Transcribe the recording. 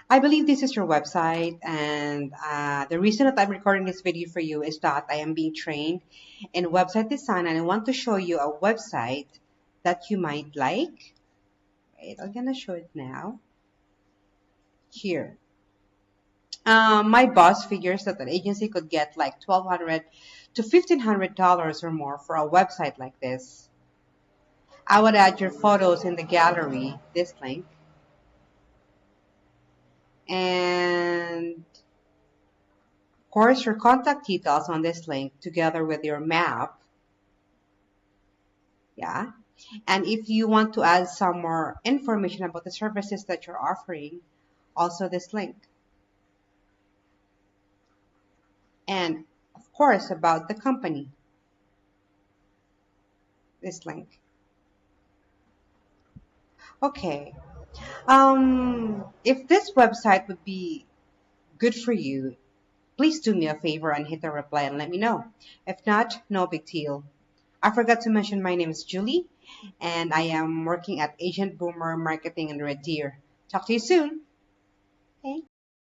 I believe this is your website, and the reason that I'm recording this video for you is that I am being trained in website design, and I want to show you a website that you might like. Wait, I'm gonna show it now. Here. My boss figures that an agency could get like $1,200 to $1,500 or more for a website like this. I would add your photos in the gallery, this link, and of course your contact details on this link together with your map. Yeah. And if you want to add some more information about the services that you're offering, also this link. And of course about the company, this link. Okay. If this website would be good for you, please do me a favor and hit the reply and let me know. If not, no big deal. I forgot to mention my name is Julie, and I am working at Agent Boomer Marketing and Red Deer. Talk to you soon. Okay.